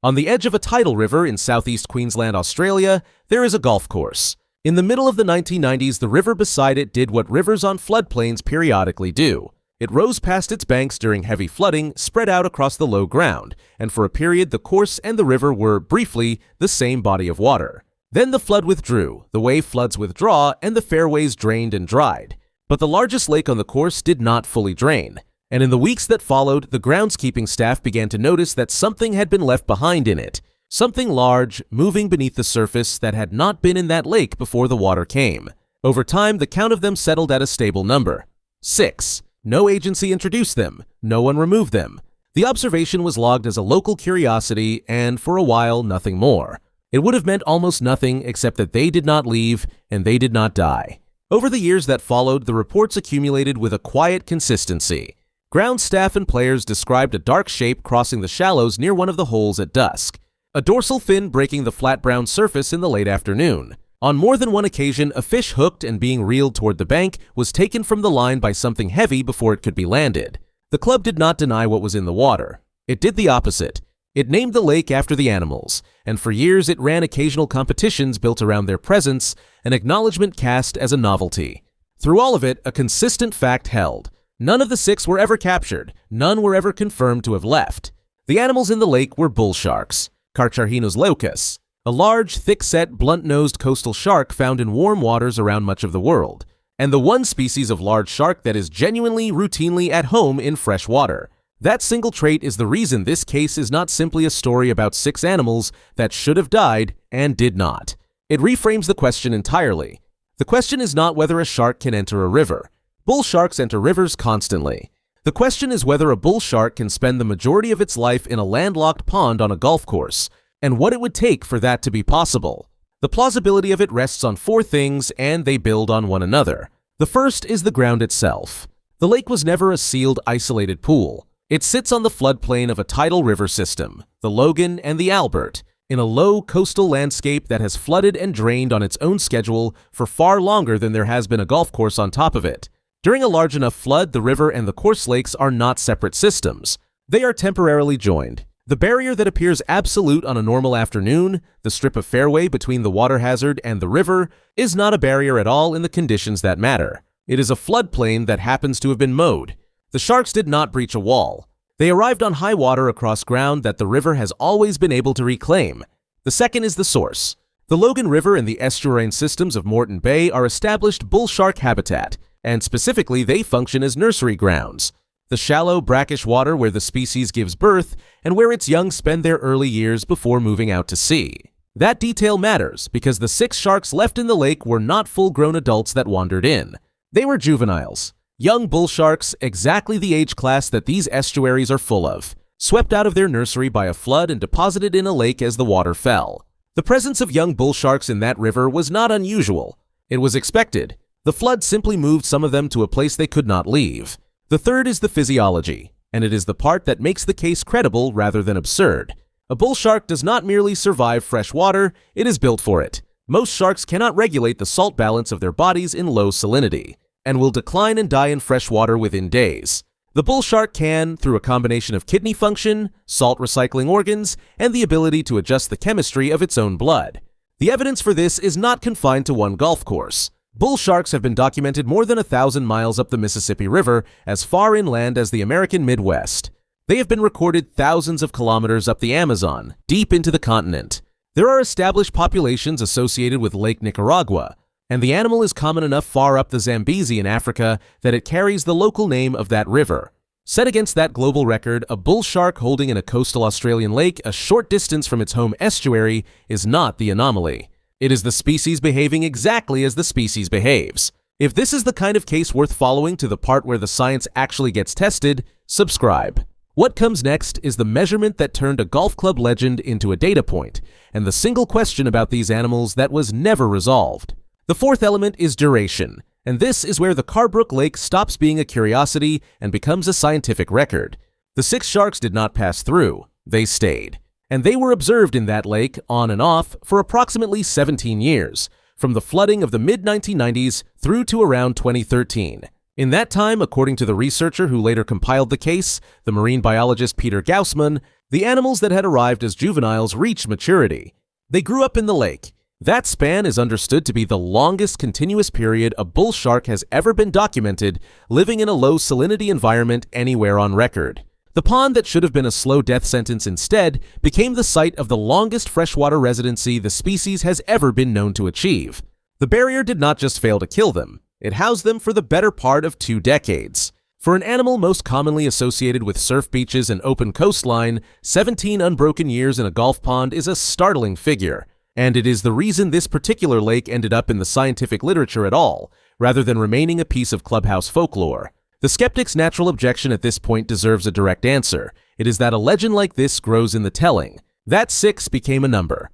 On the edge of a tidal river in southeast Queensland, Australia, there is a golf course. In the middle of the 1990s, the river beside it did what rivers on floodplains periodically do. It rose past its banks during heavy flooding, spread out across the low ground, and for a period the course and the river were, briefly, the same body of water. Then the flood withdrew, the way floods withdraw, and the fairways drained and dried. But the largest lake on the course did not fully drain. And in the weeks that followed, the groundskeeping staff began to notice that something had been left behind in it. Something large, moving beneath the surface that had not been in that lake before the water came. Over time, the count of them settled at a stable number. 6. No agency introduced them. No one removed them. The observation was logged as a local curiosity, and for a while, nothing more. It would have meant almost nothing except that they did not leave and they did not die. Over the years that followed, the reports accumulated with a quiet consistency. Ground staff and players described a dark shape crossing the shallows near one of the holes at dusk. A dorsal fin breaking the flat brown surface in the late afternoon. On more than one occasion, a fish hooked and being reeled toward the bank was taken from the line by something heavy before it could be landed. The club did not deny what was in the water. It did the opposite. It named the lake after the animals, and for years it ran occasional competitions built around their presence, an acknowledgement cast as a novelty. Through all of it, a consistent fact held. None of the 6 were ever captured. None were ever confirmed to have left. The animals in the lake were bull sharks, Carcharhinus leucus, a large, thick-set, blunt-nosed coastal shark found in warm waters around much of the world, and the one species of large shark that is genuinely, routinely at home in fresh water. That single trait is the reason this case is not simply a story about 6 animals that should have died and did not. It reframes the question entirely. The question is not whether a shark can enter a river. Bull sharks enter rivers constantly. The question is whether a bull shark can spend the majority of its life in a landlocked pond on a golf course, and what it would take for that to be possible. The plausibility of it rests on 4 things, and they build on one another. The first is the ground itself. The lake was never a sealed, isolated pool. It sits on the floodplain of a tidal river system, the Logan and the Albert, in a low coastal landscape that has flooded and drained on its own schedule for far longer than there has been a golf course on top of it. During a large enough flood, the river and the course lakes are not separate systems. They are temporarily joined. The barrier that appears absolute on a normal afternoon, the strip of fairway between the water hazard and the river, is not a barrier at all in the conditions that matter. It is a floodplain that happens to have been mowed. The sharks did not breach a wall. They arrived on high water across ground that the river has always been able to reclaim. The second is the source. The Logan River and the estuarine systems of Moreton Bay are established bull shark habitat, and specifically they function as nursery grounds. The shallow, brackish water where the species gives birth and where its young spend their early years before moving out to sea. That detail matters because the 6 sharks left in the lake were not full-grown adults that wandered in. They were juveniles, young bull sharks, exactly the age class that these estuaries are full of, swept out of their nursery by a flood and deposited in a lake as the water fell. The presence of young bull sharks in that river was not unusual. It was expected. The flood simply moved some of them to a place they could not leave. The third is the physiology, and it is the part that makes the case credible rather than absurd. A bull shark does not merely survive fresh water, it is built for it. Most sharks cannot regulate the salt balance of their bodies in low salinity, and will decline and die in fresh water within days. The bull shark can, through a combination of kidney function, salt recycling organs, and the ability to adjust the chemistry of its own blood. The evidence for this is not confined to one golf course. Bull sharks have been documented more than 1,000 miles up the Mississippi River, as far inland as the American Midwest. They have been recorded thousands of kilometers up the Amazon, deep into the continent. There are established populations associated with Lake Nicaragua, and the animal is common enough far up the Zambezi in Africa that it carries the local name of that river. Set against that global record, a bull shark holding in a coastal Australian lake a short distance from its home estuary is not the anomaly. It is the species behaving exactly as the species behaves. If this is the kind of case worth following to the part where the science actually gets tested, subscribe. What comes next is the measurement that turned a golf club legend into a data point, and the single question about these animals that was never resolved. The fourth element is duration, and this is where the Carbrook Lake stops being a curiosity and becomes a scientific record. The 6 sharks did not pass through, they stayed. And they were observed in that lake, on and off, for approximately 17 years, from the flooding of the mid-1990s through to around 2013. In that time, according to the researcher who later compiled the case, the marine biologist Peter Gausmann, the animals that had arrived as juveniles reached maturity. They grew up in the lake. That span is understood to be the longest continuous period a bull shark has ever been documented living in a low-salinity environment anywhere on record. The pond that should have been a slow death sentence instead became the site of the longest freshwater residency the species has ever been known to achieve. The barrier did not just fail to kill them, it housed them for the better part of 2 decades. For an animal most commonly associated with surf beaches and open coastline, 17 unbroken years in a golf pond is a startling figure, and it is the reason this particular lake ended up in the scientific literature at all, rather than remaining a piece of clubhouse folklore. The skeptic's natural objection at this point deserves a direct answer. It is that a legend like this grows in the telling. That 6 became a number.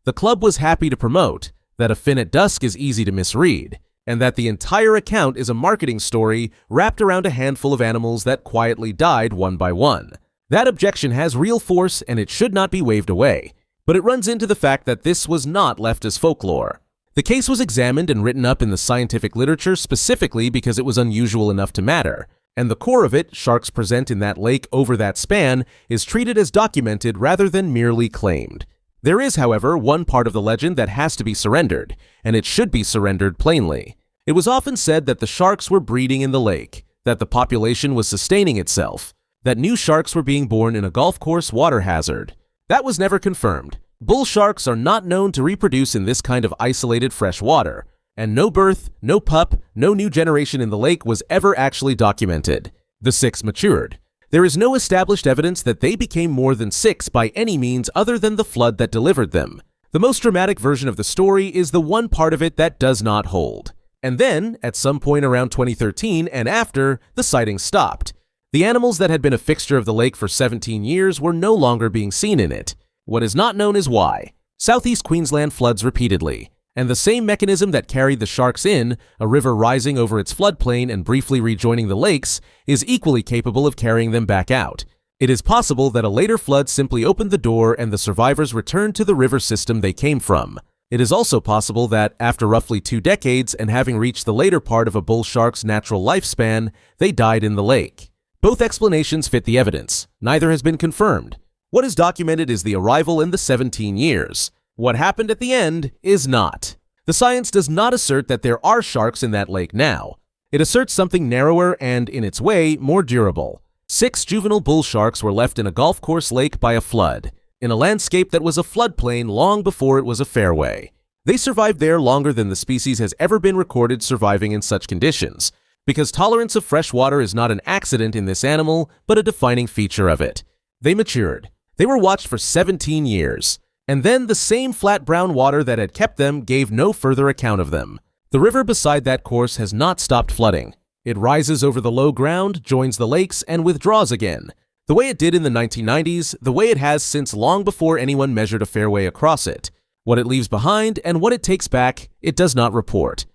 The club was happy to promote that a fin at dusk is easy to misread, and that the entire account is a marketing story wrapped around a handful of animals that quietly died one by one. That objection has real force and it should not be waved away, but it runs into the fact that this was not left as folklore. The case was examined and written up in the scientific literature specifically because it was unusual enough to matter, and the core of it, sharks present in that lake over that span, is treated as documented rather than merely claimed. There is, however, one part of the legend that has to be surrendered, and it should be surrendered plainly. It was often said that the sharks were breeding in the lake, that the population was sustaining itself, that new sharks were being born in a golf course water hazard. That was never confirmed. Bull sharks are not known to reproduce in this kind of isolated fresh water, and no birth, no pup, no new generation in the lake was ever actually documented. The 6 matured. There is no established evidence that they became more than 6 by any means other than the flood that delivered them. The most dramatic version of the story is the one part of it that does not hold. And then, at some point around 2013 and after, the sightings stopped. The animals that had been a fixture of the lake for 17 years were no longer being seen in it. What is not known is why. Southeast Queensland floods repeatedly, and the same mechanism that carried the sharks in, a river rising over its floodplain and briefly rejoining the lakes, is equally capable of carrying them back out. It is possible that a later flood simply opened the door and the survivors returned to the river system they came from. It is also possible that, after roughly 2 decades and having reached the later part of a bull shark's natural lifespan, they died in the lake. Both explanations fit the evidence. Neither has been confirmed. What is documented is the arrival in the 17 years. What happened at the end is not. The science does not assert that there are sharks in that lake now. It asserts something narrower and, in its way, more durable. 6 juvenile bull sharks were left in a golf course lake by a flood, in a landscape that was a floodplain long before it was a fairway. They survived there longer than the species has ever been recorded surviving in such conditions, because tolerance of fresh water is not an accident in this animal, but a defining feature of it. They matured. They were watched for 17 years, and then the same flat brown water that had kept them gave no further account of them. The river beside that course has not stopped flooding. It rises over the low ground, joins the lakes, and withdraws again. The way it did in the 1990s, the way it has since long before anyone measured a fairway across it. What it leaves behind and what it takes back, it does not report.